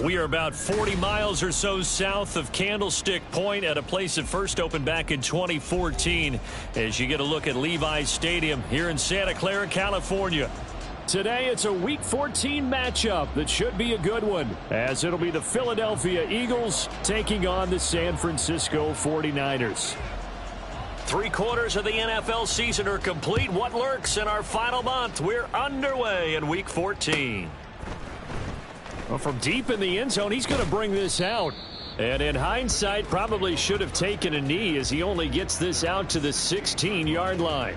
We are about 40 miles or so south of Candlestick Point at a place that first opened back in 2014 as you get a look at Levi's Stadium here in Santa Clara, California. Today it's a Week 14 matchup that should be a good one, as it'll be the Philadelphia Eagles taking on the San Francisco 49ers. 3/4 of the NFL season are complete. What lurks in our final month? We're underway in Week 14. Well, from deep in the end zone, he's going to bring this out. And in hindsight, probably should have taken a knee as he only gets this out to the 16-yard line.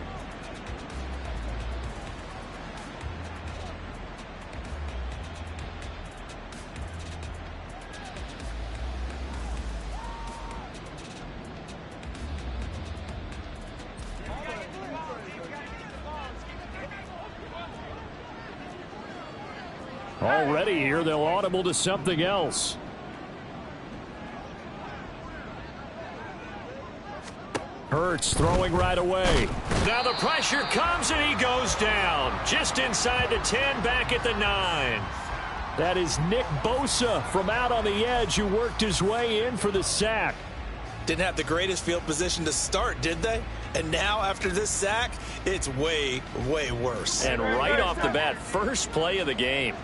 Already here, they'll audible to something else. Hurts throwing right away. Now the pressure comes and he goes down. Just inside the 10, back at the 9. That is Nick Bosa from out on the edge who worked his way in for the sack. Didn't have the greatest field position to start, did they? And now after this sack, it's way, way worse. And right off the bat, first play of the game.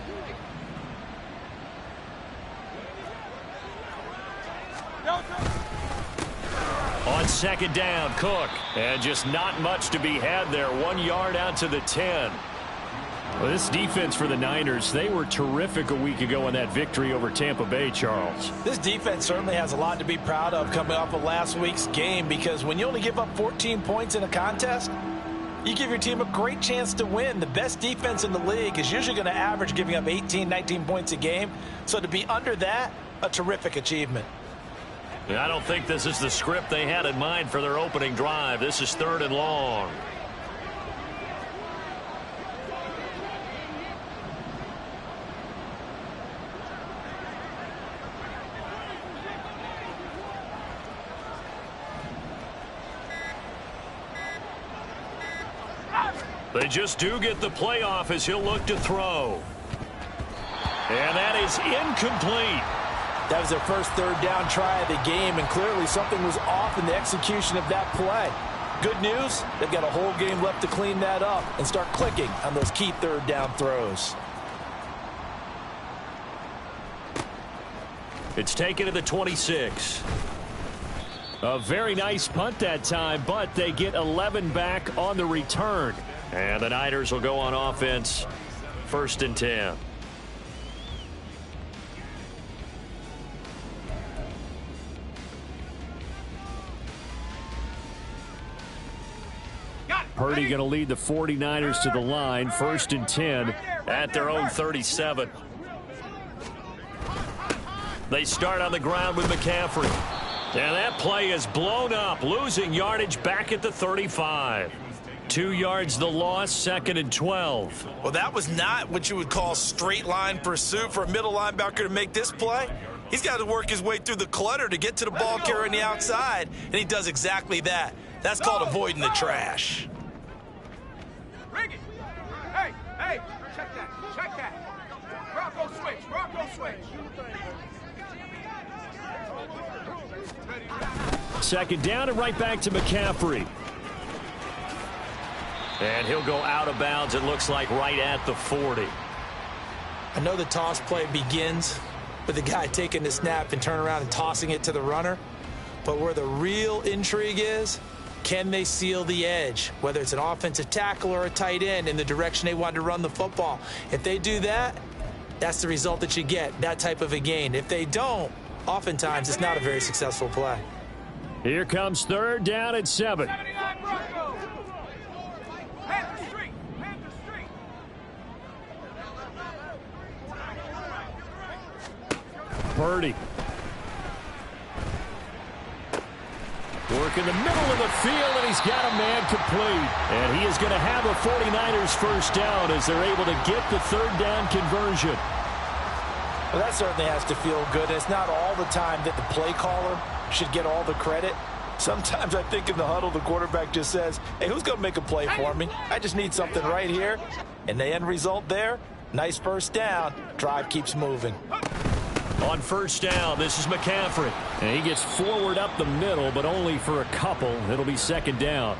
On second down, Cook. And just not much to be had there. 1 yard out to the 10. Well, this defense for the Niners, they were terrific a week ago in that victory over Tampa Bay, Charles. This defense certainly has a lot to be proud of coming off of last week's game, because when you only give up 14 points in a contest, you give your team a great chance to win. The best defense in the league is usually going to average giving up 18, 19 points a game. So to be under that, a terrific achievement. I don't think this is the script they had in mind for their opening drive. This is 3rd and long. They just do get the playoff as he'll look to throw. And that is incomplete. That was their first 3rd down try of the game, and clearly something was off in the execution of that play. Good news, they've got a whole game left to clean that up and start clicking on those key 3rd down throws. It's taken to the 26. A very nice punt that time, but they get 11 back on the return. And the Niners will go on offense, 1st and 10. Purdy going to lead the 49ers to the line, 1st and 10 at their own 37. They start on the ground with McCaffrey. And that play is blown up, losing yardage back at the 35. 2 yards the loss, 2nd and 12. Well, that was not what you would call straight line pursuit for a middle linebacker to make this play. He's got to work his way through the clutter to get to the ball carrier on the outside, and he does exactly that. That's called avoiding the trash. Hey, check that. Bronco switch. 2nd down and right back to McCaffrey. And he'll go out of bounds, it looks like, right at the 40. I know the toss play begins with the guy taking the snap and turn around and tossing it to the runner. But where the real intrigue is, can they seal the edge, whether it's an offensive tackle or a tight end, in the direction they want to run the football? If they do that, that's the result that you get, that type of a gain. If they don't, oftentimes it's not a very successful play. Here comes 3rd down and 7. Purdy. Work in the middle of the field, and he's got a man complete. And he is going to have a 49ers first down as they're able to get the 3rd down conversion. Well, that certainly has to feel good. It's not all the time that the play caller should get all the credit. Sometimes I think in the huddle, the quarterback just says, hey, who's going to make a play for me? I just need something right here. And the end result there, nice first down. Drive keeps moving. On first down, this is McCaffrey. And he gets forward up the middle, but only for a couple. It'll be second down.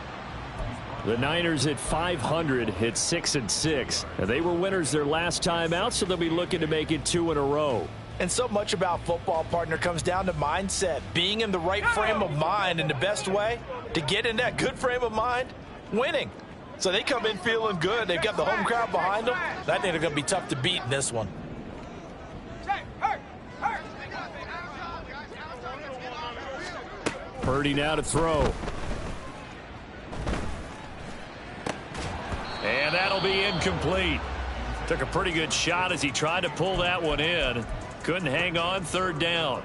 The Niners at 500 hit 6-6. And they were winners their last time out, so they'll be looking to make it 2 in a row. And so much about football, partner, comes down to mindset. Being in the right frame of mind, and the best way to get in that good frame of mind, winning. So they come in feeling good. They've got the home crowd behind them. I think they're going to be tough to beat in this one. Purdy now to throw. And that'll be incomplete. Took a pretty good shot as he tried to pull that one in. Couldn't hang on. Third down.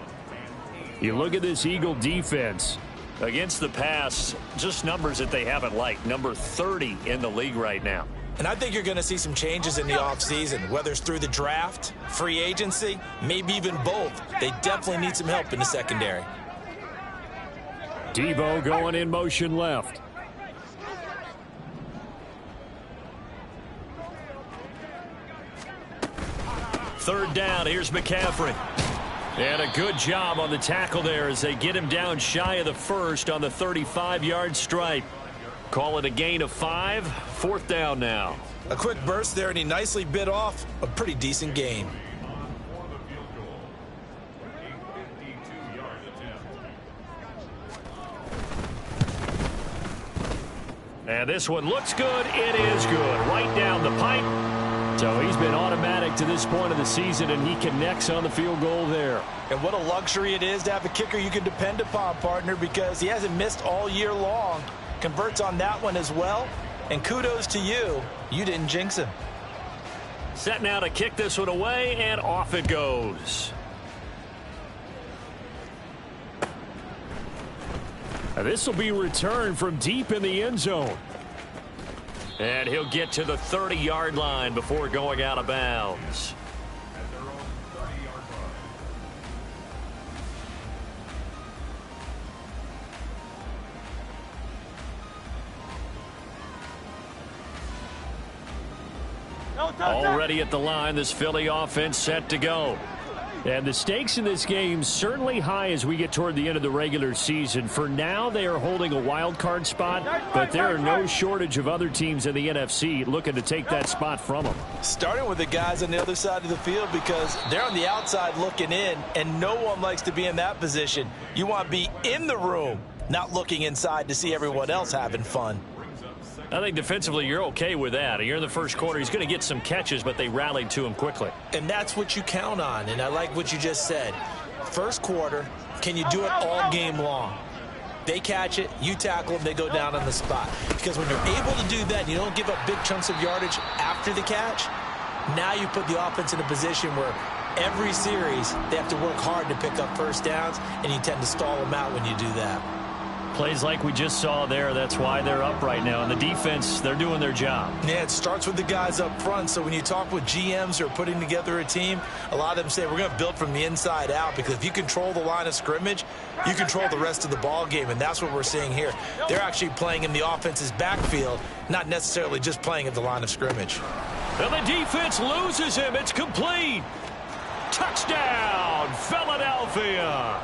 You look at this Eagle defense. Against the pass, just numbers that they haven't liked. Number 30 in the league right now. And I think you're going to see some changes in the offseason, whether it's through the draft, free agency, maybe even both. They definitely need some help in the secondary. Debo going in motion left. Third down, here's McCaffrey. And a good job on the tackle there as they get him down shy of the first on the 35-yard stripe. Call it a gain of 5. Fourth down now. A quick burst there, and he nicely bit off a pretty decent gain. And this one looks good. It is good. Right down the pipe. So he's been automatic to this point of the season, and he connects on the field goal there. And what a luxury it is to have a kicker you can depend upon, partner, because he hasn't missed all year long. Converts on that one as well. And kudos to you. You didn't jinx him. Set now to kick this one away, and off it goes. And this will be returned from deep in the end zone. And he'll get to the 30-yard line before going out of bounds. Already at the line, this Philly offense set to go. And the stakes in this game certainly high as we get toward the end of the regular season. For now, they are holding a wild card spot, but there are no shortage of other teams in the NFC looking to take that spot from them. Starting with the guys on the other side of the field because they're on the outside looking in, and no one likes to be in that position. You want to be in the room, not looking inside to see everyone else having fun. I think defensively you're okay with that. You're in the first quarter. He's going to get some catches, but they rallied to him quickly. And that's what you count on, and I like what you just said. First quarter, can you do it all game long? They catch it, you tackle them, they go down on the spot. Because when you're able to do that, you don't give up big chunks of yardage after the catch, now you put the offense in a position where every series they have to work hard to pick up first downs, and you tend to stall them out when you do that. Plays like we just saw there, that's why they're up right now. And the defense, they're doing their job. Yeah, it starts with the guys up front. So when you talk with GMs who are putting together a team, a lot of them say we're going to build from the inside out, because if you control the line of scrimmage, you control the rest of the ball game, and that's what we're seeing here. They're actually playing in the offense's backfield, not necessarily just playing at the line of scrimmage. And the defense loses him. It's complete. Touchdown, Philadelphia.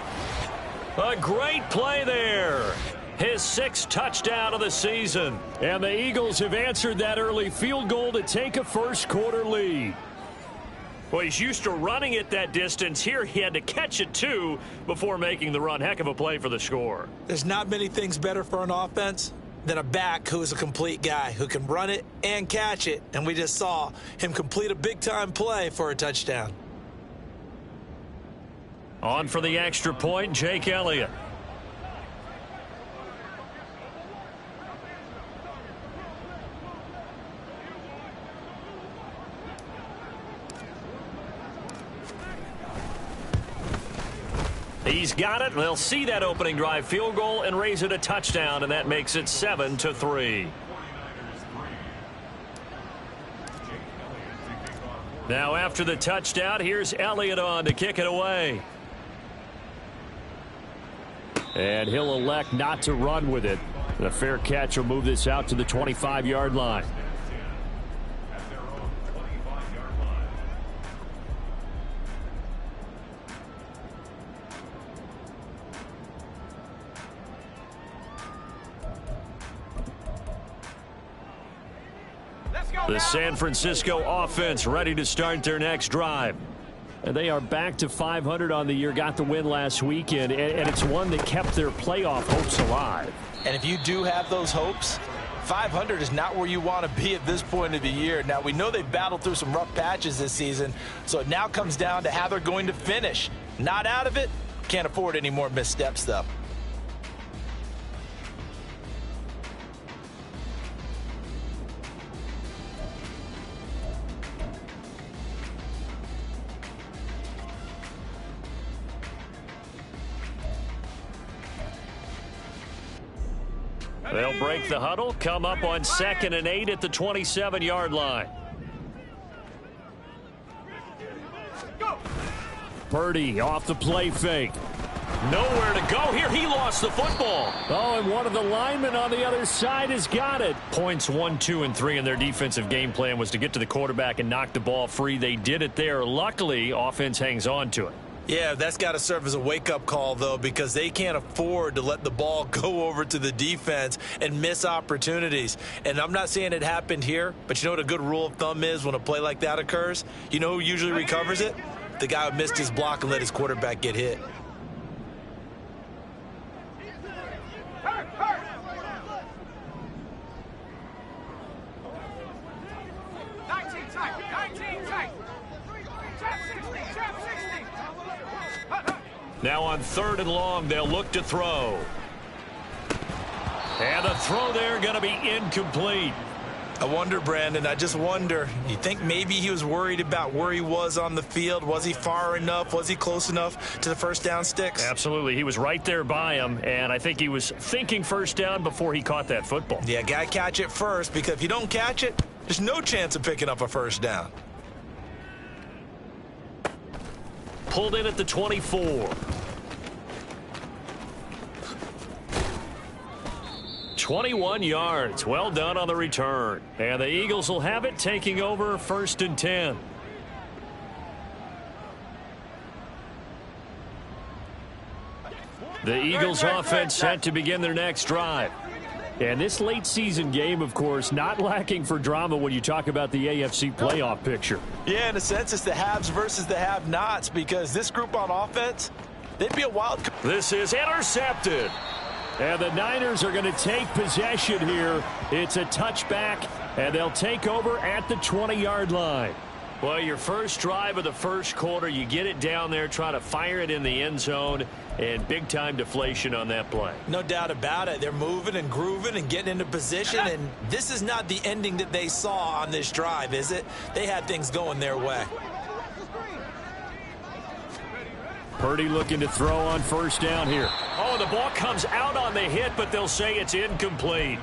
A great play there. His 6th touchdown of the season. And the Eagles have answered that early field goal to take a first quarter lead. Well, he's used to running it that distance. Here he had to catch it, too, before making the run. Heck of a play for the score. There's not many things better for an offense than a back who is a complete guy who can run it and catch it. And we just saw him complete a big-time play for a touchdown. On for the extra point, Jake Elliott. He's got it. They'll see that opening drive field goal and raise it a touchdown, and that makes it 7-3. Now after the touchdown, here's Elliott on to kick it away. And he'll elect not to run with it. The fair catch will move this out to the 25-yard line. The San Francisco offense ready to start their next drive. And they are back to 500 on the year, got the win last weekend, and it's one that kept their playoff hopes alive. And if you do have those hopes, 500 is not where you want to be at this point of the year. Now, we know they've battled through some rough patches this season, so it now comes down to how they're going to finish. Not out of it. Can't afford any more missteps, though. They'll break the huddle, come up on 2nd and 8 at the 27-yard line. Purdy off the play fake. Nowhere to go here. He lost the football. Oh, and one of the linemen on the other side has got it. Points 1, 2, and 3 in their defensive game plan was to get to the quarterback and knock the ball free. They did it there. Luckily, offense hangs on to it. Yeah, that's got to serve as a wake-up call, though, because they can't afford to let the ball go over to the defense and miss opportunities. And I'm not saying it happened here, but you know what a good rule of thumb is when a play like that occurs? You know who usually recovers it? The guy who missed his block and let his quarterback get hit. Now on 3rd and long, they'll look to throw. And the throw there going to be incomplete. I wonder, Brandon, I just wonder, you think maybe he was worried about where he was on the field? Was he far enough? Was he close enough to the first down sticks? Absolutely. He was right there by him, and I think he was thinking first down before he caught that football. Yeah, got to catch it first, because if you don't catch it, there's no chance of picking up a first down. Pulled in at the 24. 21 yards. Well done on the return. And the Eagles will have it, taking over 1st and 10. The Eagles offense set to begin their next drive. And this late season game, of course, not lacking for drama when you talk about the AFC playoff picture. Yeah, in a sense, it's the haves versus the have-nots, because this group on offense, they'd be a wild card. This is intercepted. And the Niners are going to take possession here. It's a touchback, and they'll take over at the 20-yard line. Well, your first drive of the first quarter, you get it down there, try to fire it in the end zone, and big-time deflation on that play. No doubt about it. They're moving and grooving and getting into position, and this is not the ending that they saw on this drive, is it? They had things going their way. Purdy looking to throw on first down here. Oh, the ball comes out on the hit, but they'll say it's incomplete.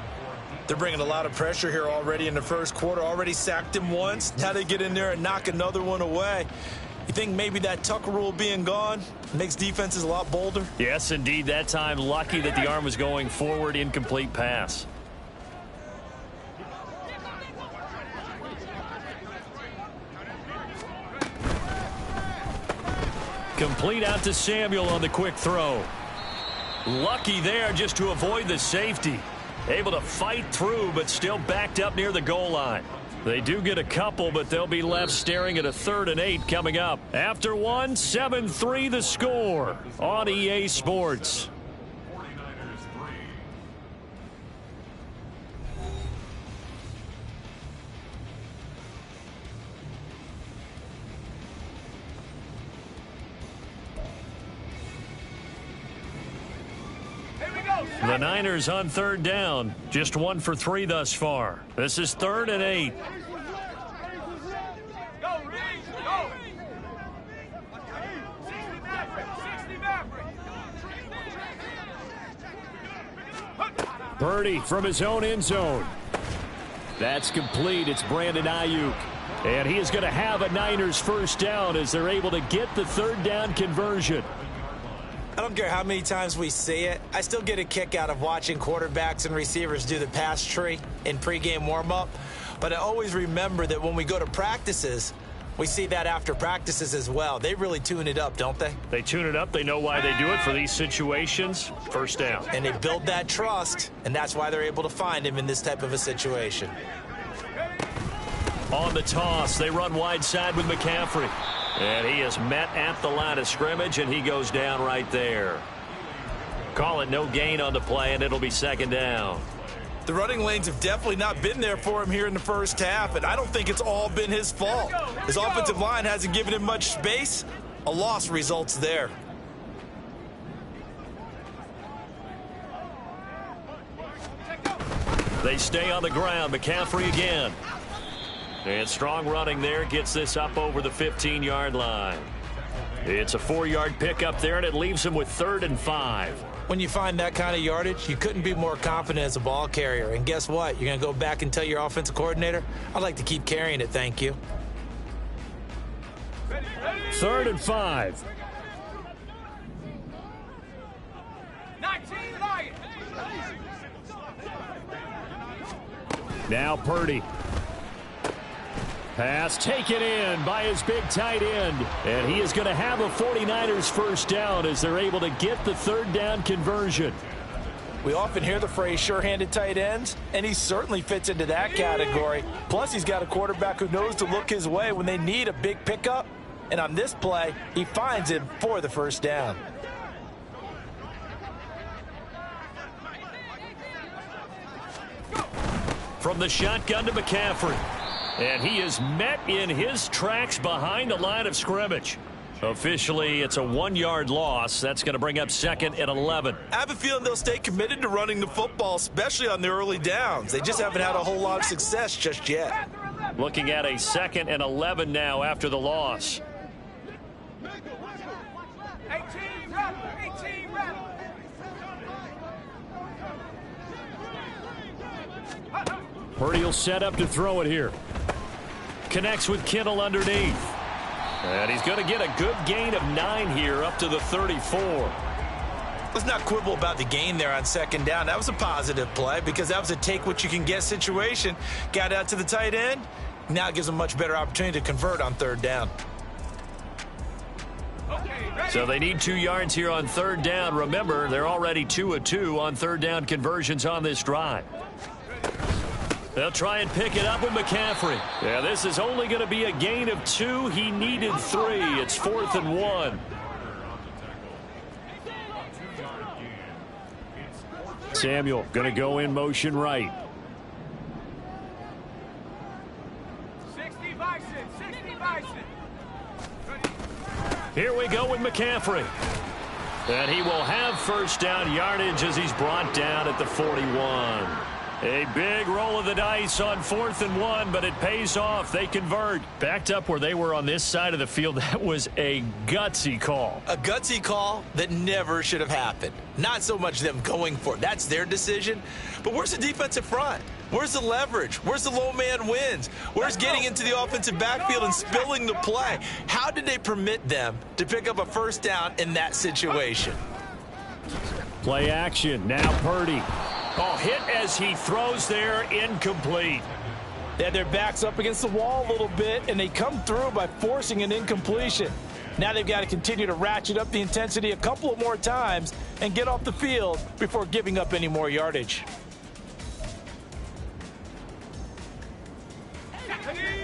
They're bringing a lot of pressure here already in the first quarter. Already sacked him once. Now they get in there and knock another one away. You think maybe that tuck rule being gone makes defenses a lot bolder? Yes, indeed. That time, lucky that the arm was going forward. Incomplete pass. Complete out to Samuel on the quick throw. Lucky there just to avoid the safety. Able to fight through, but still backed up near the goal line. They do get a couple, but they'll be left staring at a 3rd and 8 coming up. After one, 7-3 the score on EA Sports. The Niners on 3rd down. Just 1 for 3 thus far. This is 3rd and 8. Go, Reed, go! 60 Maverick. Purdy from his own end zone. That's complete. It's Brandon Ayuk. And he is going to have a Niners first down as they're able to get the 3rd down conversion. I don't care how many times we see it. I still get a kick out of watching quarterbacks and receivers do the pass tree in pregame warm-up. But I always remember that when we go to practices, we see that after practices as well. They really tune it up, don't they? They tune it up. They know why they do it for these situations. First down. And they build that trust, and that's why they're able to find him in this type of a situation. On the toss, they run wide side with McCaffrey. And he is met at the line of scrimmage, and he goes down right there. Call it no gain on the play, and it'll be second down. The running lanes have definitely not been there for him here in the first half, and I don't think it's all been his fault. His offensive line hasn't given him much space. A loss results there. They stay on the ground. McCaffrey again. And strong running there gets this up over the 15-yard line. It's a 4-yard pickup there, and it leaves him with 3rd and 5. When you find that kind of yardage, you couldn't be more confident as a ball carrier. And guess what? You're going to go back and tell your offensive coordinator, I'd like to keep carrying it, thank you. 3rd and 5. 19 Lions. Now Purdy. Pass taken in by his big tight end. And he is going to have a 49ers first down as they're able to get the 3rd down conversion. We often hear the phrase sure-handed tight ends, and he certainly fits into that category. Plus, he's got a quarterback who knows to look his way when they need a big pickup. And on this play, he finds him for the first down. From the shotgun to McCaffrey. And he is met in his tracks behind the line of scrimmage. Officially, it's a 1-yard loss. That's going to bring up 2nd and 11. I have a feeling they'll stay committed to running the football, especially on the early downs. They just haven't had a whole lot of success just yet. Looking at a 2nd and 11 now after the loss. 18 rep. 18 rep. Purdy will set up to throw it here. Connects with Kittle underneath. And he's going to get a good gain of 9 here up to the 34. Let's not quibble about the gain there on 2nd down. That was a positive play because that was a take-what-you-can-get situation. Got out to the tight end. Now it gives them a much better opportunity to convert on 3rd down. So they need 2 yards here on 3rd down. Remember, they're already 2 of 2 on 3rd down conversions on this drive. They'll try and pick it up with McCaffrey. Yeah, this is only going to be a gain of 2. He needed 3. It's 4th and 1. Samuel going to go in motion right. 60 Bison. 60 Bison. Here we go with McCaffrey. And he will have first down yardage as he's brought down at the 41. A big roll of the dice on 4th and 1, but it pays off. They convert. Backed up where they were on this side of the field. That was a gutsy call. A gutsy call that never should have happened. Not so much them going for it. That's their decision. But where's the defensive front? Where's the leverage? Where's the low man wins? Where's getting into the offensive backfield and spilling the play? How did they permit them to pick up a first down in that situation? Play action. Now Purdy. Oh, hit as he throws there, incomplete. They had their backs up against the wall a little bit, and they come through by forcing an incompletion. Now they've got to continue to ratchet up the intensity a couple of more times and get off the field before giving up any more yardage.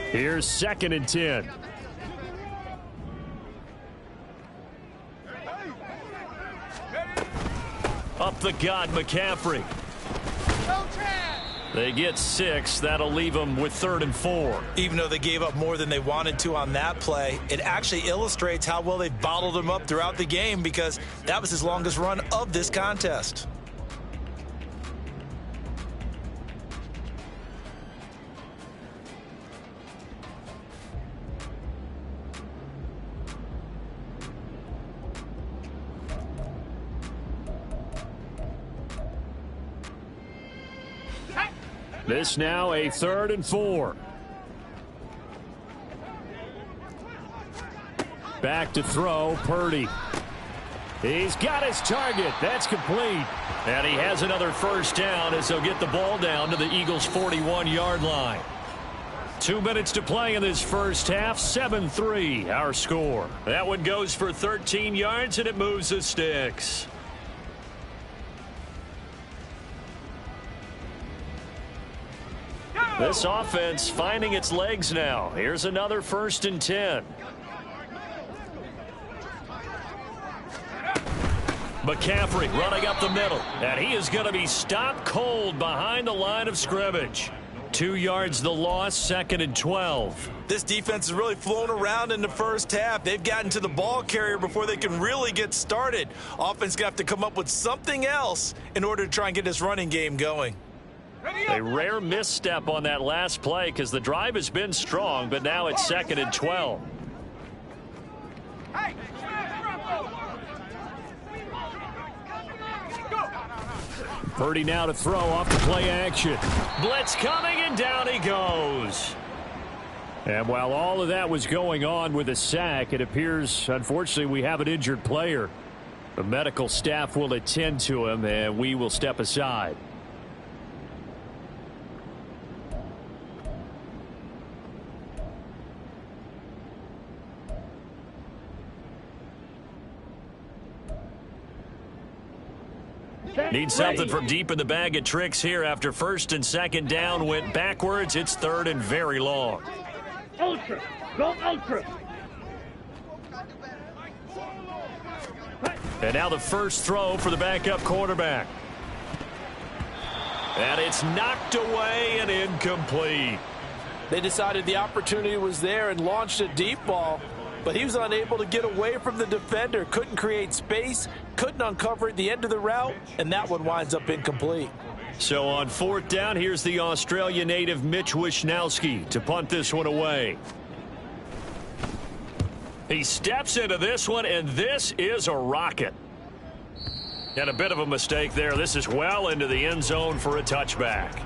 Here's 2nd and 10. Up the gut, McCaffrey. They get 6. That'll leave them with 3rd and 4. Even though they gave up more than they wanted to on that play, it actually illustrates how well they bottled him up throughout the game because that was his longest run of this contest. This now a 3rd and 4. Back to throw, Purdy. He's got his target. That's complete. And he has another first down as he'll get the ball down to the Eagles' 41-yard line. 2 minutes to play in this first half. 7-3 our score. That one goes for 13 yards and it moves the sticks. This offense finding its legs now. Here's another 1st and 10. McCaffrey running up the middle, and he is going to be stopped cold behind the line of scrimmage. 2 yards the loss, 2nd and 12. This defense is really flown around in the first half. They've gotten to the ball carrier before they can really get started. Offense going to have to come up with something else in order to try and get this running game going. A rare misstep on that last play because the drive has been strong, but now it's 2nd and 12. Hey, Purdy now to throw off the play action. Blitz coming, and down he goes. And while all of that was going on with a sack, it appears, unfortunately, we have an injured player. The medical staff will attend to him, and we will step aside. Need something from deep in the bag of tricks here after 1st and 2nd down went backwards. It's 3rd and very long. ultra. Go ultra. And now the first throw for the backup quarterback. And it's knocked away and incomplete. They decided the opportunity was there and launched a deep ball, but he was unable to get away from the defender, couldn't create space, couldn't uncover at the end of the route, and that one winds up incomplete. So on 4th down, here's the Australia native Mitch Wishnowski to punt this one away. He steps into this one, and this is a rocket. And a bit of a mistake there. This is well into the end zone for a touchback.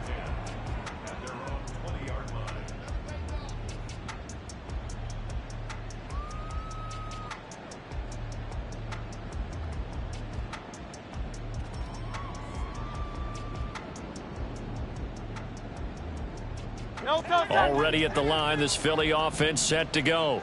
Already at the line, this Philly offense set to go.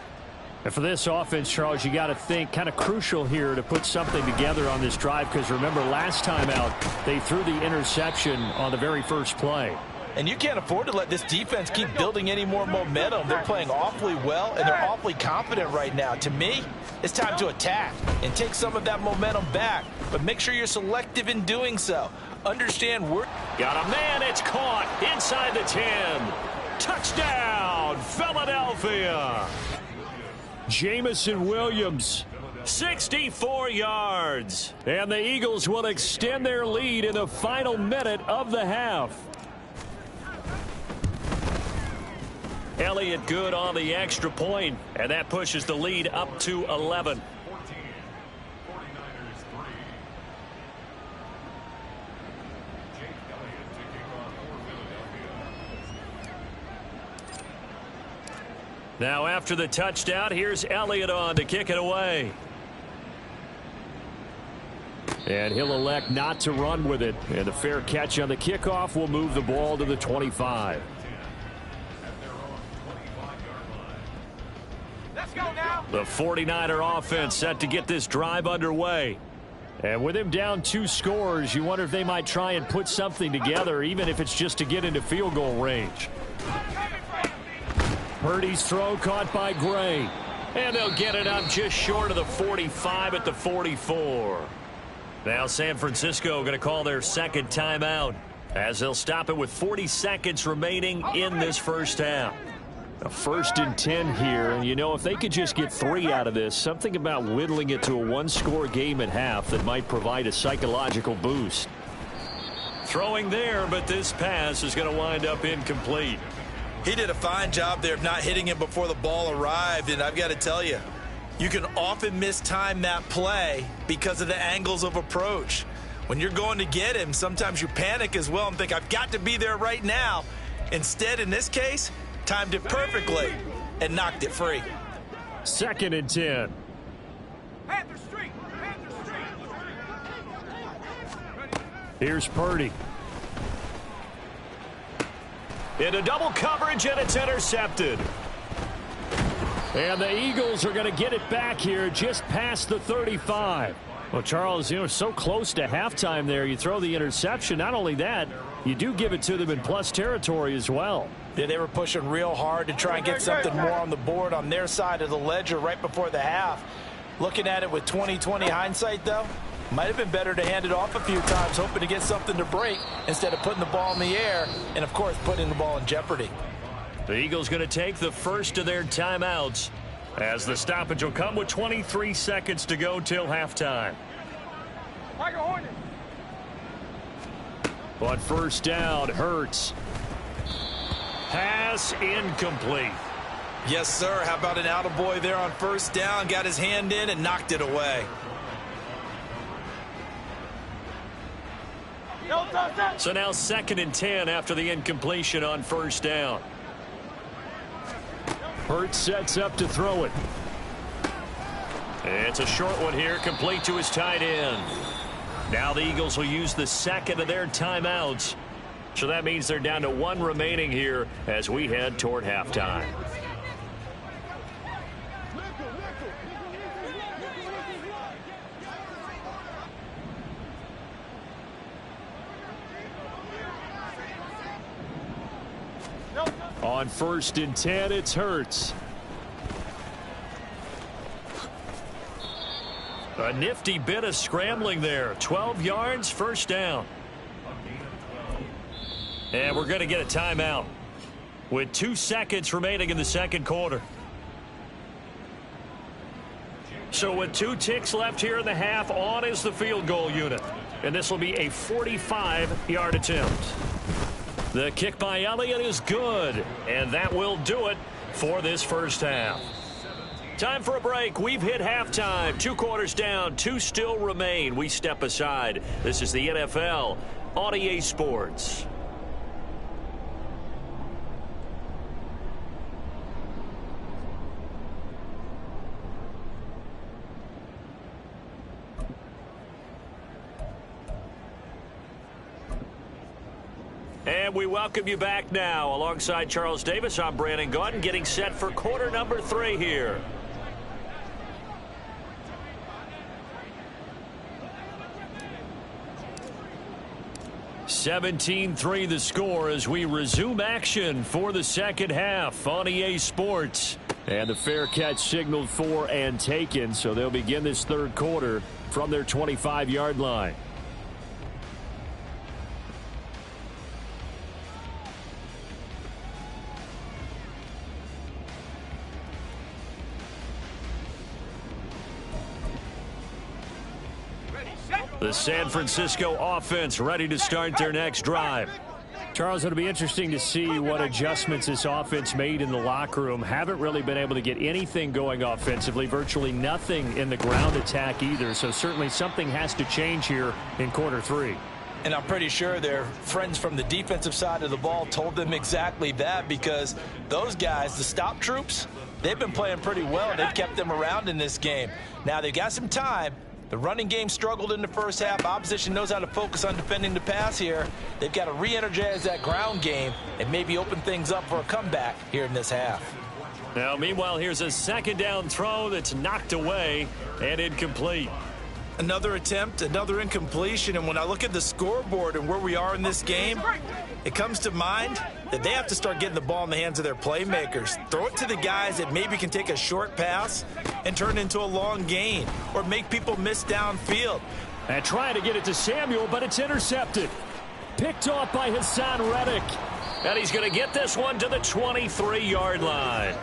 And for this offense, Charles, you got to think kind of crucial here to put something together on this drive, because remember last time out they threw the interception on the very first play. And you can't afford to let this defense keep building any more momentum. They're playing awfully well, and they're awfully confident right now. To me, it's time to attack and take some of that momentum back, but make sure you're selective in doing so. Understand we're... Got a man, it's caught inside the 10. Touchdown, Philadelphia. Jamison Williams, 64 yards. And the Eagles will extend their lead in the final minute of the half. Elliott good on the extra point, and that pushes the lead up to 11. Now after the touchdown, here's Elliott on to kick it away. And he'll elect not to run with it. And a fair catch on the kickoff will move the ball to the 25. Let's go now. The 49er offense set to get this drive underway. And with him down 2 scores, you wonder if they might try and put something together, even if it's just to get into field goal range. Purdy's throw caught by Gray. And they'll get it up just short of the 45 at the 44. Now San Francisco going to call their second timeout as they'll stop it with 40 seconds remaining in this first half. A 1st and 10 here, and you know, if they could just get 3 out of this, something about whittling it to a 1-score game at half that might provide a psychological boost. Throwing there, but this pass is going to wind up incomplete. He did a fine job there of not hitting him before the ball arrived, and I've got to tell you, you can often mistime that play because of the angles of approach. When you're going to get him, sometimes you panic as well and think, I've got to be there right now. Instead, in this case, timed it perfectly and knocked it free. 2nd and 10. Panther Street. Panther Street. Here's Purdy. Into double coverage, and it's intercepted. And the Eagles are going to get it back here just past the 35. Well, Charles, you know, so close to halftime there. You throw the interception. Not only that, you do give it to them in plus territory as well. Yeah, they were pushing real hard to try and get something more on the board on their side of the ledger right before the half. Looking at it with 20/20 hindsight, though, might have been better to hand it off a few times, hoping to get something to break instead of putting the ball in the air and, of course, putting the ball in jeopardy. The Eagles going to take the first of their timeouts as the stoppage will come with 23 seconds to go till halftime. On first down, Hurts. Pass incomplete. Yes, sir. How about an attaboy there on first down? Got his hand in and knocked it away. So now 2nd and 10 after the incompletion on first down. Hurts sets up to throw it. It's a short one here, complete to his tight end. Now the Eagles will use the second of their timeouts. So that means they're down to 1 remaining here as we head toward halftime. On 1st and 10, it's Hurts. A nifty bit of scrambling there. 12 yards, first down. And we're going to get a timeout with 2 seconds remaining in the second quarter. So with 2 ticks left here in the half, on is the field goal unit. And this will be a 45-yard attempt. The kick by Elliott is good, and that will do it for this first half. Time for a break. We've hit halftime. 2 quarters down, 2 still remain. We step aside. This is the NFL on EA Sports. And we welcome you back now. Alongside Charles Davis, I'm Brandon Gaudin, getting set for quarter number 3 here. (17-3) the score as we resume action for the second half on EA Sports. And the fair catch signaled for and taken, so they'll begin this third quarter from their 25-yard line. The San Francisco offense ready to start their next drive. Charles, it'll be interesting to see what adjustments this offense made in the locker room. Haven't really been able to get anything going offensively, virtually nothing in the ground attack either. So certainly something has to change here in quarter 3. And I'm pretty sure their friends from the defensive side of the ball told them exactly that, because those guys, the stop troops, they've been playing pretty well. They've kept them around in this game. Now they've got some time. The running game struggled in the first half. Opposition knows how to focus on defending the pass here. They've got to re-energize that ground game and maybe open things up for a comeback here in this half. Now, meanwhile, here's a second down throw that's knocked away and incomplete. Another attempt, another incompletion, and when I look at the scoreboard and where we are in this game, it comes to mind that they have to start getting the ball in the hands of their playmakers. Throw it to the guys that maybe can take a short pass and turn it into a long gain or make people miss downfield. And trying to get it to Samuel, but it's intercepted. Picked off by Hassan Reddick. And he's going to get this one to the 23-yard line.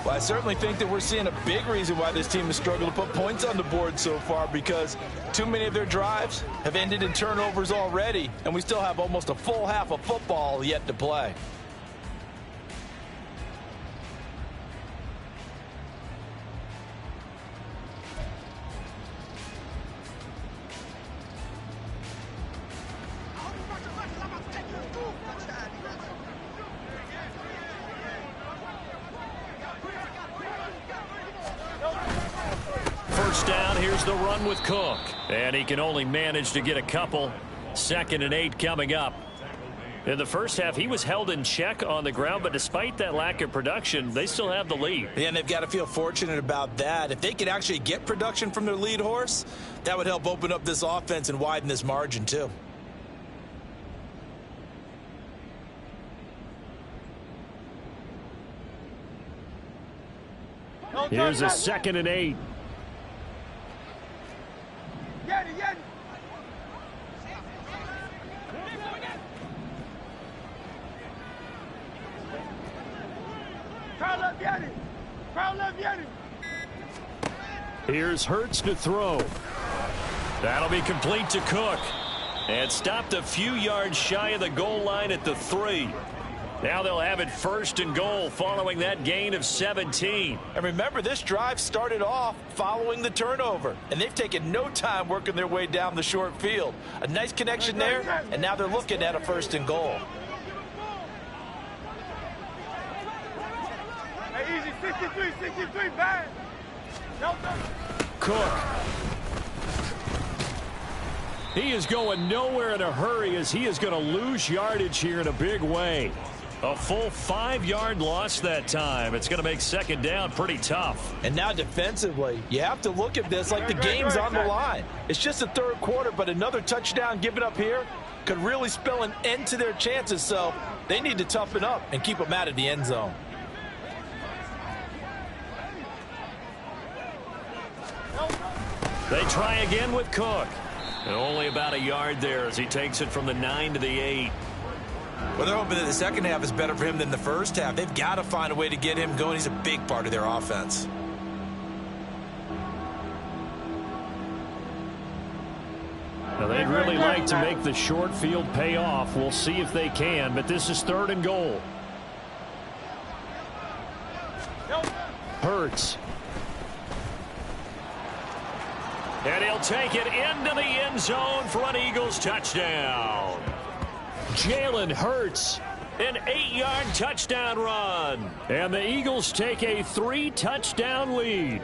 Well, I certainly think that we're seeing a big reason why this team has struggled to put points on the board so far, because too many of their drives have ended in turnovers already, and we still have almost a full half of football yet to play. First down, here's the run with Cook. And he can only manage to get a couple. 2nd and 8 coming up. In the first half, he was held in check on the ground, but despite that lack of production, they still have the lead. Yeah, and they've got to feel fortunate about that. If they could actually get production from their lead horse, that would help open up this offense and widen this margin too. Here's a 2nd and 8. Here's Hurts to throw. That'll be complete to Cook. And stopped a few yards shy of the goal line at the 3. Now they'll have it 1st and goal following that gain of 17. And remember, this drive started off following the turnover, and they've taken no time working their way down the short field. A nice connection there, and now they're looking at a 1st and goal. Hey, easy, 63, bang. Cook. He is going nowhere in a hurry as he is going to lose yardage here in a big way. A full 5-yard loss that time. It's going to make 2nd down pretty tough. And now defensively, you have to look at this like the game's on the line. It's just the 3rd quarter, but another touchdown given up here could really spell an end to their chances, so they need to toughen up and keep them out of the end zone. They try again with Cook. And only about a yard there as he takes it from the 9 to the 8. Well, they're hoping that the second half is better for him than the first half. They've got to find a way to get him going. He's a big part of their offense. Now, they'd really like to make the short field pay off. We'll see if they can, but this is 3rd and goal. Hurts. And he'll take it into the end zone for an Eagles touchdown. Jalen Hurts. An 8-yard touchdown run. And the Eagles take a 3-touchdown lead.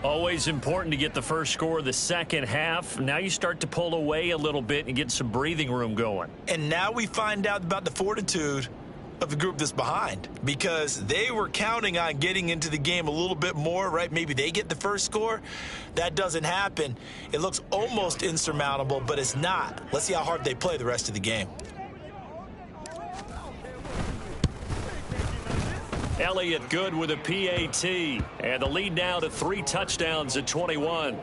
Always important to get the first score of the second half. Now you start to pull away a little bit and get some breathing room going. And now we find out about the fortitude of the group that's behind, because they were counting on getting into the game a little bit more, right? Maybe they get the first score. That doesn't happen. It looks almost insurmountable, but it's not. Let's see how hard they play the rest of the game. Elliott good with a PAT. And the lead now to 3 touchdowns at 21.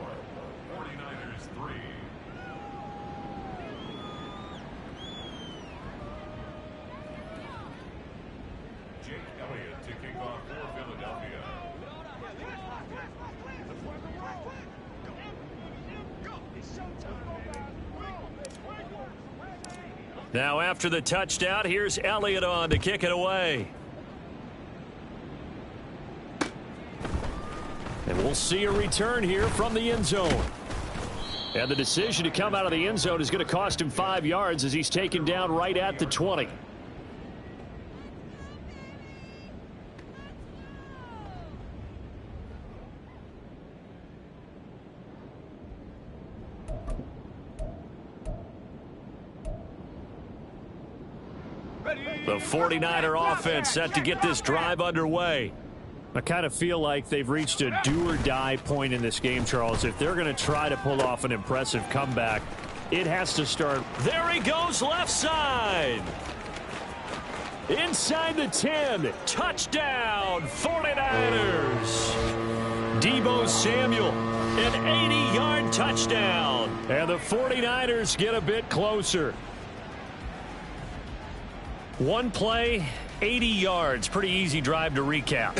Now after the touchdown, here's Elliott on to kick it away. And we'll see a return here from the end zone. And the decision to come out of the end zone is going to cost him 5 yards as he's taken down right at the 20. The 49er offense set to get this drive underway. I kind of feel like they've reached a do-or-die point in this game, Charles. If they're going to try to pull off an impressive comeback, it has to start. There he goes, left side. Inside the 10. Touchdown, 49ers. Deebo Samuel, an 80-yard touchdown. And the 49ers get a bit closer. One play, 80 yards. Pretty easy drive to recap.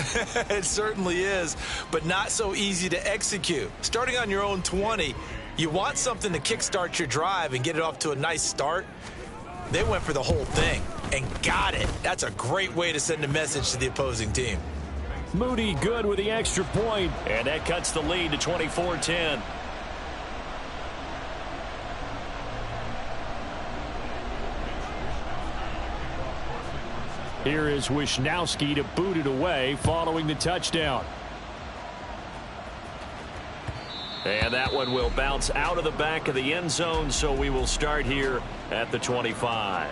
It certainly is, but not so easy to execute. Starting on your own 20, you want something to kickstart your drive and get it off to a nice start. They went for the whole thing and got it. That's a great way to send a message to the opposing team. Moody good with the extra point. And that cuts the lead to 24-10. Here is Wisnowski to boot it away following the touchdown. And that one will bounce out of the back of the end zone, so we will start here at the 25.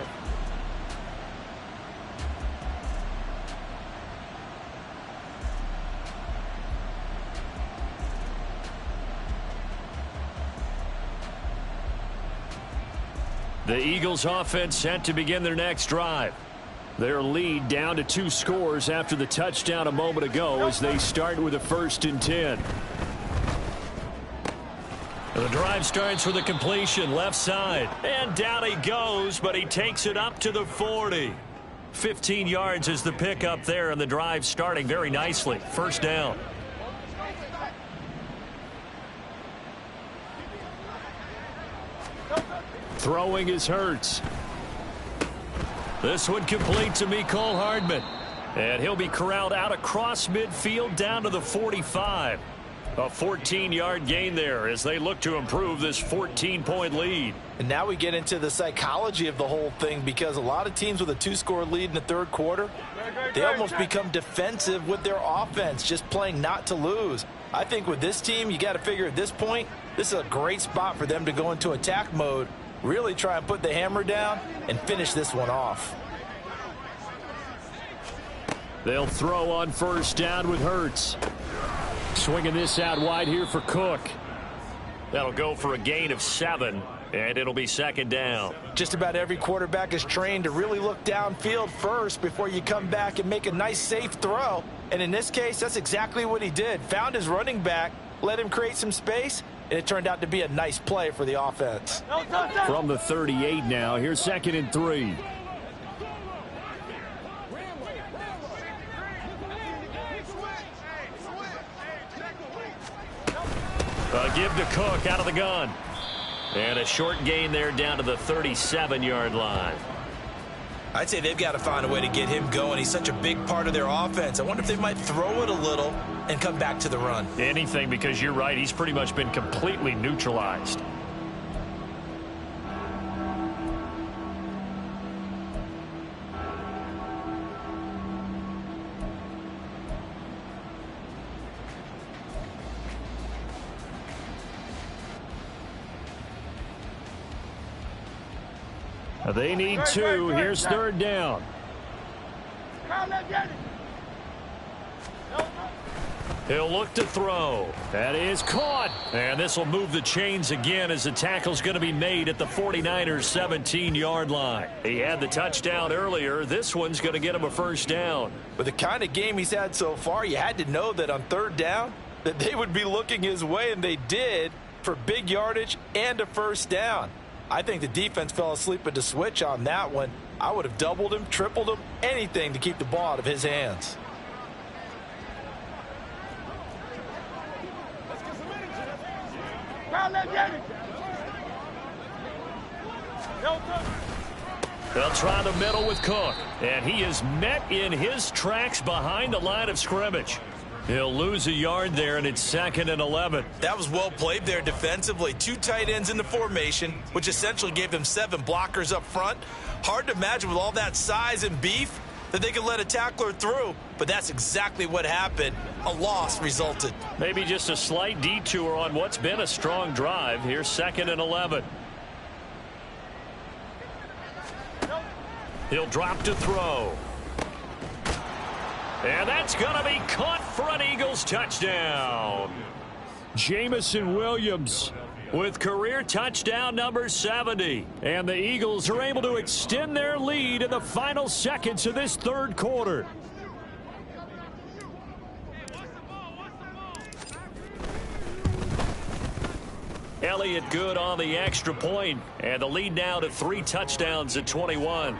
The Eagles offense set to begin their next drive. Their lead down to 2 scores after the touchdown a moment ago as they start with a 1st and 10. The drive starts with a completion left side. And down he goes, but he takes it up to the 40. 15 yards is the pickup there, and the drive starting very nicely. 1st down. Throwing is Hurts. This one complete to Mecole Hardman. And he'll be corralled out across midfield down to the 45. A 14-yard gain there as they look to improve this 14-point lead. And now we get into the psychology of the whole thing, because a lot of teams with a 2-score lead in the 3rd quarter, they almost become defensive with their offense, just playing not to lose. I think with this team, you got to figure at this point, this is a great spot for them to go into attack mode, really try and put the hammer down and finish this one off. They'll throw on 1st down with Hurts. Swinging this out wide here for Cook. That'll go for a gain of 7, and it'll be 2nd down. Just about every quarterback is trained to really look downfield first before you come back and make a nice, safe throw. And in this case, that's exactly what he did. Found his running back, let him create some space, and it turned out to be a nice play for the offense. From the 38 now, here's 2nd and 3. Give to Cook out of the gun. And a short gain there down to the 37-yard line. I'd say they've got to find a way to get him going. He's such a big part of their offense. I wonder if they might throw it a little and come back to the run. Anything, because you're right. He's pretty much been completely neutralized. They need 2. Here's 3rd down. He'll look to throw. That is caught. And this will move the chains again as the tackle's going to be made at the 49ers 17-yard line. He had the touchdown earlier. This one's going to get him a 1st down. With the kind of game he's had so far, you had to know that on 3rd down that they would be looking his way, and they did, for big yardage and a 1st down. I think the defense fell asleep at the switch on that one. I would have doubled him, tripled him, anything to keep the ball out of his hands. They'll try the middle with Cook. And he is met in his tracks behind the line of scrimmage. He'll lose a yard there, and it's 2nd and 11. That was well played there defensively. 2 tight ends in the formation, which essentially gave them 7 blockers up front. Hard to imagine with all that size and beef that they could let a tackler through, but that's exactly what happened. A loss resulted. Maybe just a slight detour on what's been a strong drive. Here's 2nd and 11. He'll drop to throw. And that's going to be caught for an Eagles touchdown. Jamison Williams with career touchdown number 70. And the Eagles are able to extend their lead in the final seconds of this 3rd quarter. Elliott good on the extra point, and the lead now to 3 touchdowns at 21.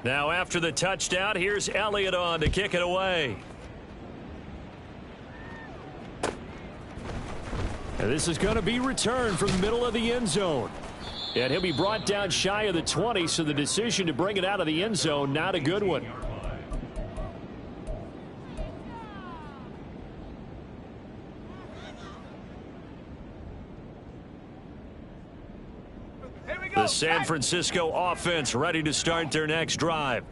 Now after the touchdown, here's Elliott on to kick it away. And this is going to be returned from the middle of the end zone. And he'll be brought down shy of the 20, so the decision to bring it out of the end zone, not a good one. The San Francisco offense ready to start their next drive.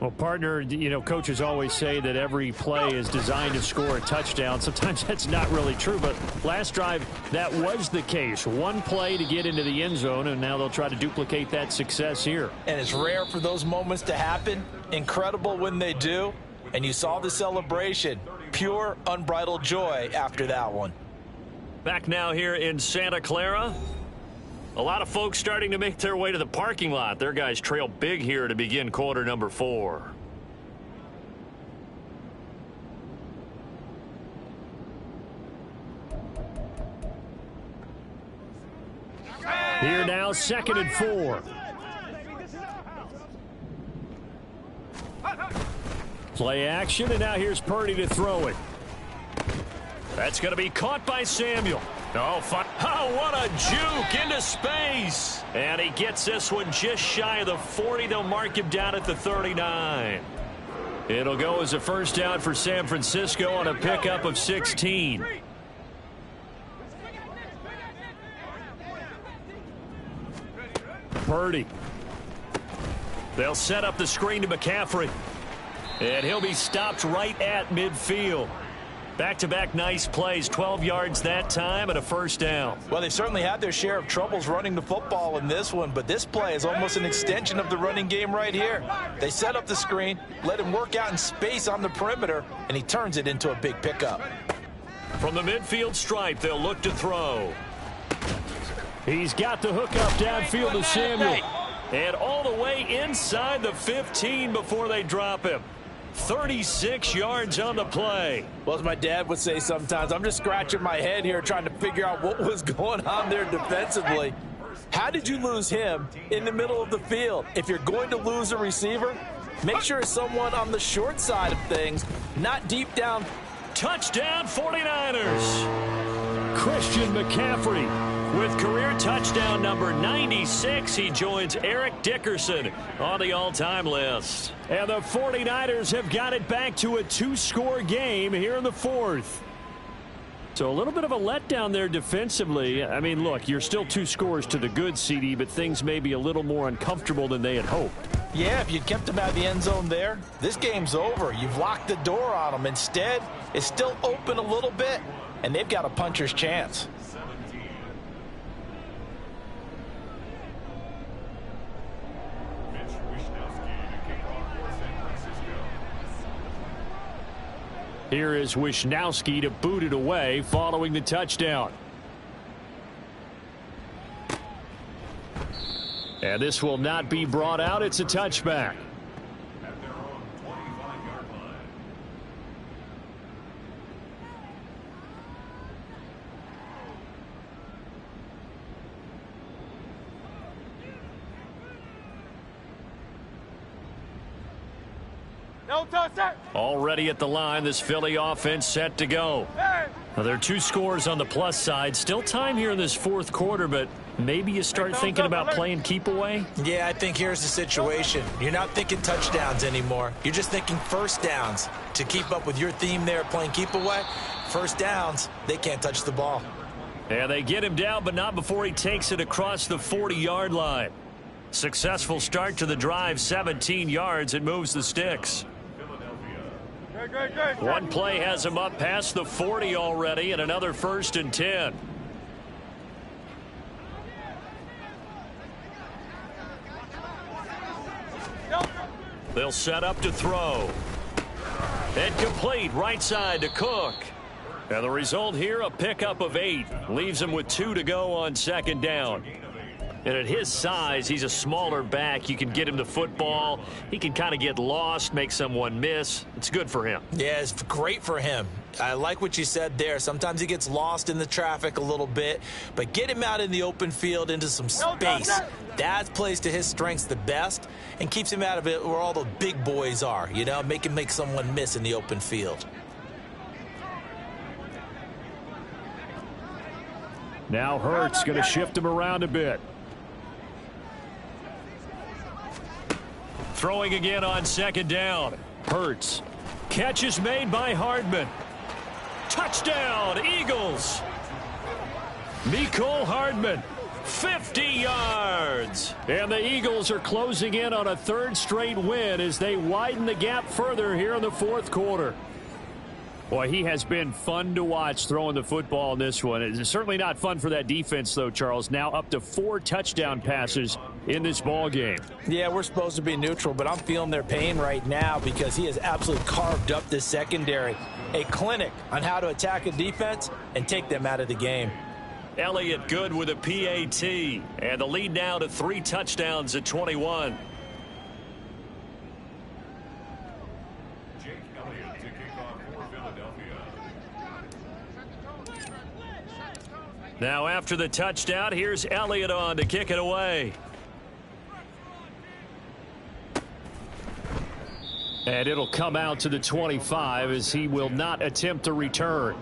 Well, partner, you know, coaches always say that every play is designed to score a touchdown. Sometimes that's not really true, but last drive, that was the case. One play to get into the end zone, and now they'll try to duplicate that success here. And it's rare for those moments to happen. Incredible when they do. And you saw the celebration. Pure, unbridled joy after that one. Back now here in Santa Clara. A lot of folks starting to make their way to the parking lot. Their guys trail big here to begin quarter number 4. Here now, 2nd and 4. Play action, and now here's Purdy to throw it. That's going to be caught by Samuel. Oh, fun. Oh, what a juke into space. And he gets this one just shy of the 40. They'll mark him down at the 39. It'll go as a first down for San Francisco on a pickup of 16. Purdy. They'll set up the screen to McCaffrey. And he'll be stopped right at midfield. Back-to-back nice plays, 12 yards that time and a first down. Well, they've certainly had their share of troubles running the football in this one, but this play is almost an extension of the running game right here. They set up the screen, let him work out in space on the perimeter, and he turns it into a big pickup. From the midfield stripe, they'll look to throw. He's got the hook up downfield to Samuel. And all the way inside the 15 before they drop him. 36 yards on the play. Well, as my dad would say sometimes, I'm just scratching my head here trying to figure out what was going on there defensively. How did you lose him in the middle of the field? If you're going to lose a receiver, make sure it's someone on the short side of things, not deep down. Touchdown 49ers. Christian McCaffrey. With career touchdown number 96, he joins Eric Dickerson on the all-time list. And the 49ers have got it back to a 2-score game here in the 4th. So a little bit of a letdown there defensively. I mean, look, you're still 2 scores to the good, CD, but things may be a little more uncomfortable than they had hoped. Yeah, if you'd kept them out of the end zone there, this game's over. You've locked the door on them. Instead, it's still open a little bit, and they've got a puncher's chance. Here is Wishnowski to boot it away following the touchdown. And this will not be brought out. It's a touchback. Already at the line, this Philly offense set to go. Now, there are 2 scores on the plus side. Still time here in this 4th quarter, but maybe you start thinking about playing keep away? Yeah, I think here's the situation. You're not thinking touchdowns anymore. You're just thinking first downs. To keep up with your theme there, playing keep away, first downs, they can't touch the ball. And they get him down, but not before he takes it across the 40-yard line. Successful start to the drive, 17 yards. It moves the sticks. One play has him up past the 40 already, and another 1st and 10. They'll set up to throw. And complete right side to Cook. And the result here, a pickup of 8. Leaves him with 2 to go on 2nd down. And at his size, he's a smaller back. You can get him the football. He can kind of get lost, make someone miss. It's good for him. Yeah, it's great for him. I like what you said there. Sometimes he gets lost in the traffic a little bit, but get him out in the open field into some space. That plays to his strengths the best and keeps him out of it where all the big boys are, you know, make him make someone miss in the open field. Now Hurts going to shift him around a bit. Throwing again on 2nd down. Hurts. Catch is made by Hardman. Touchdown, Eagles. Mecole Hardman, 50 yards. yards. And the Eagles are closing in on a third straight win as they widen the gap further here in the fourth quarter. Boy, he has been fun to watch throwing the football in this one. It's certainly not fun for that defense, though, Charles. Now up to 4 touchdown passes in this ball game. Yeah, we're supposed to be neutral, but I'm feeling their pain right now because he has absolutely carved up this secondary. A clinic on how to attack a defense and take them out of the game. Elliott good with a PAT. And the lead now to 3 touchdowns at 21. Now after the touchdown, here's Elliott on to kick it away. And it'll come out to the 25 as he will not attempt a return.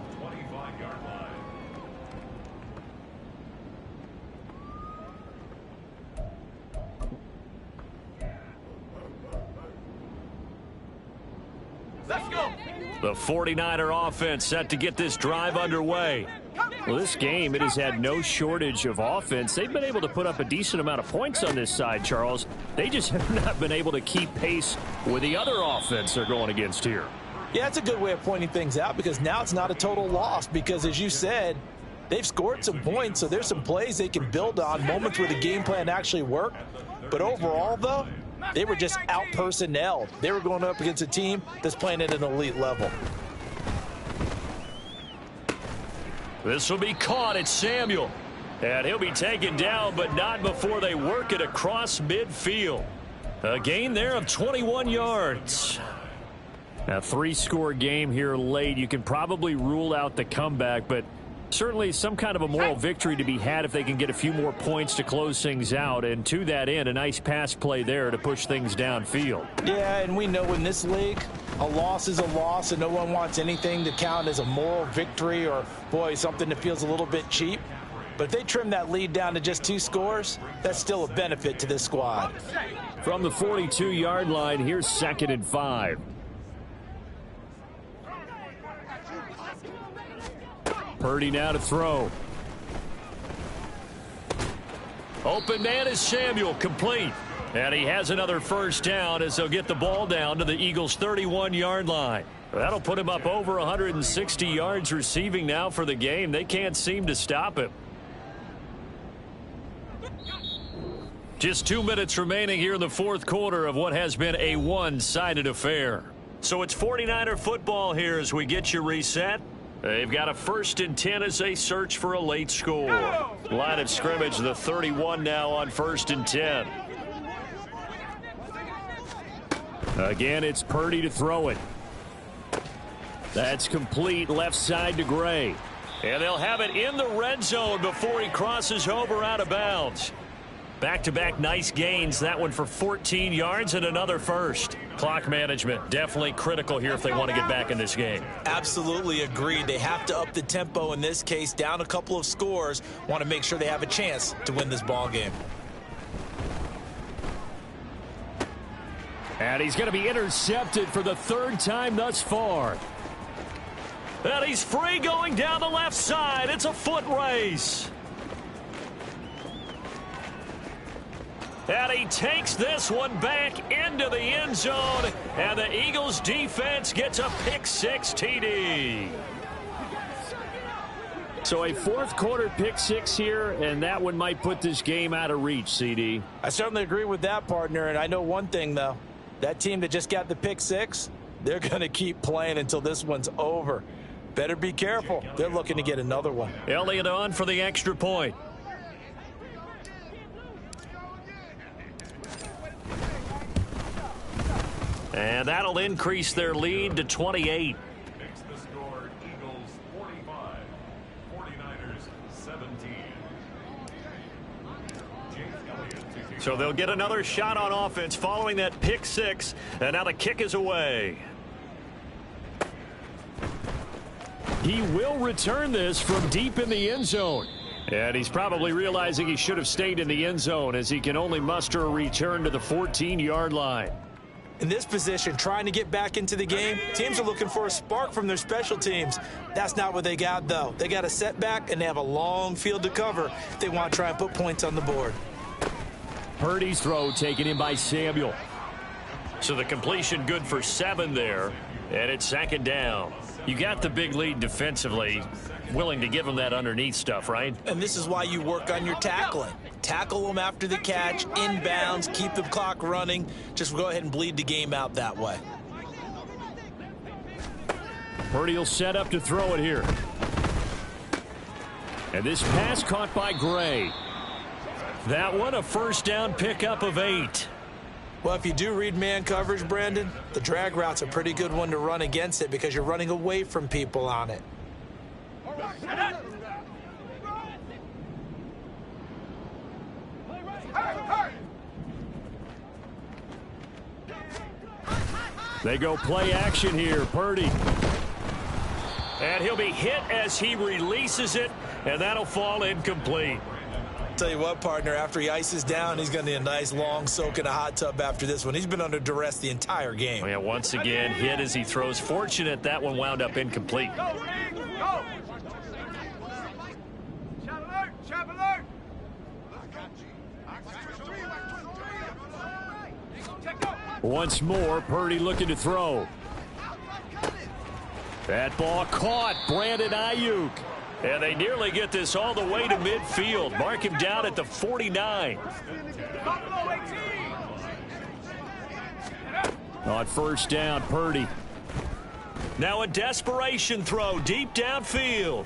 Let's go. The 49er offense set to get this drive underway. Well, this game, it has had no shortage of offense. They've been able to put up a decent amount of points on this side, Charles. They just have not been able to keep pace with the other offense they're going against here. Yeah, it's a good way of pointing things out because now it's not a total loss because, as you said, they've scored some points, so there's some plays they can build on, moments where the game plan actually worked. But overall, though, they were just out-personnelled. They were going up against a team that's playing at an elite level. This will be caught at Samuel. And he'll be taken down, but not before they work it across midfield. A gain there of 21 yards. A 3-score game here late. You can probably rule out the comeback, but certainly some kind of a moral victory to be had if they can get a few more points to close things out. And to that end, a nice pass play there to push things downfield. Yeah, and we know in this league, a loss is a loss, and no one wants anything to count as a moral victory or, boy, something that feels a little bit cheap. But if they trim that lead down to just 2 scores, that's still a benefit to this squad. From the 42-yard line, here's 2nd and 5. Purdy now to throw. Open man is Samuel, complete. And he has another first down as they'll get the ball down to the Eagles' 31-yard line. That'll put him up over 160 yards receiving now for the game. They can't seem to stop him. Just 2 minutes remaining here in the fourth quarter of what has been a one-sided affair. So it's 49er football here as we get you reset. They've got a 1st and 10 as they search for a late score. Line of scrimmage, the 31 now on 1st and 10. Again, it's Purdy to throw it. That's complete, left side to Gray. And they'll have it in the red zone before he crosses over out of bounds. Back-to-back nice gains. That one for 14 yards and another first. Clock management definitely critical here if they want to get back in this game. Absolutely agreed. They have to up the tempo in this case, down a couple of scores. Want to make sure they have a chance to win this ball game. And he's going to be intercepted for the 3rd time thus far. And he's free going down the left side. It's a foot race. And he takes this one back into the end zone. And the Eagles defense gets a pick-6 TD. So a 4th quarter pick-6 here, and that one might put this game out of reach, CD. I certainly agree with that, partner. And I know one thing, though. That team that just got the pick-6, they're going to keep playing until this one's over. Better be careful. They're looking to get another one. Elliott on for the extra point. And that'll increase their lead to 28. Makes the score Eagles 45, 49ers 17. So they'll get another shot on offense following that pick-6. And now the kick is away. He will return this from deep in the end zone. And he's probably realizing he should have stayed in the end zone as he can only muster a return to the 14-yard line. In this position, trying to get back into the game, teams are looking for a spark from their special teams. That's not what they got, though. They got a setback, and they have a long field to cover if they want to try and put points on the board. Purdy's throw taken in by Samuel. So the completion good for 7 there, and it's second down. You got the big lead defensively, willing to give them that underneath stuff, right? And this is why you work on your tackling. Tackle them after the catch, inbounds, keep the clock running. Just go ahead and bleed the game out that way. Purdy will set up to throw it here. And this pass caught by Gray. That one a first down pickup of 8. Well, if you do read man coverage, Brandon, the drag route's a pretty good one to run against it because you're running away from people on it. They go play action here. Purdy. And he'll be hit as he releases it, and that'll fall incomplete. Tell you what, partner, after he ices down, he's going to need a nice long soak in a hot tub after this one. He's been under duress the entire game. Oh, yeah, once again, hit as he throws. Fortunate that one wound up incomplete. Once more, Purdy looking to throw. That ball caught. Brandon Ayuk. And they nearly get this all the way to midfield. Mark him down at the 49. On first down, Purdy. Now a desperation throw deep downfield.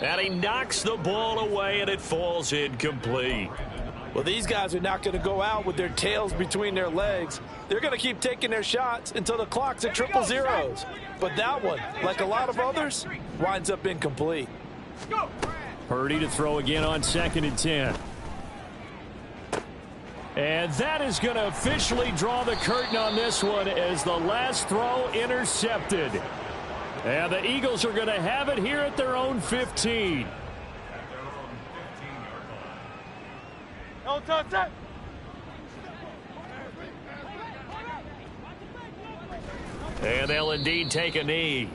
And he knocks the ball away, and it falls incomplete. Well, these guys are not going to go out with their tails between their legs. They're going to keep taking their shots until the clock's at 000. But that one, like a lot of others, winds up incomplete. Purdy to throw again on 2nd and 10. And that is going to officially draw the curtain on this one as the last throw intercepted. And the Eagles are going to have it here at their own 15. And they'll indeed take a knee.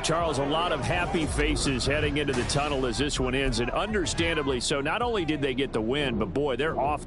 Charles, a lot of happy faces heading into the tunnel as this one ends, and understandably so. Not only did they get the win, but boy, they're off.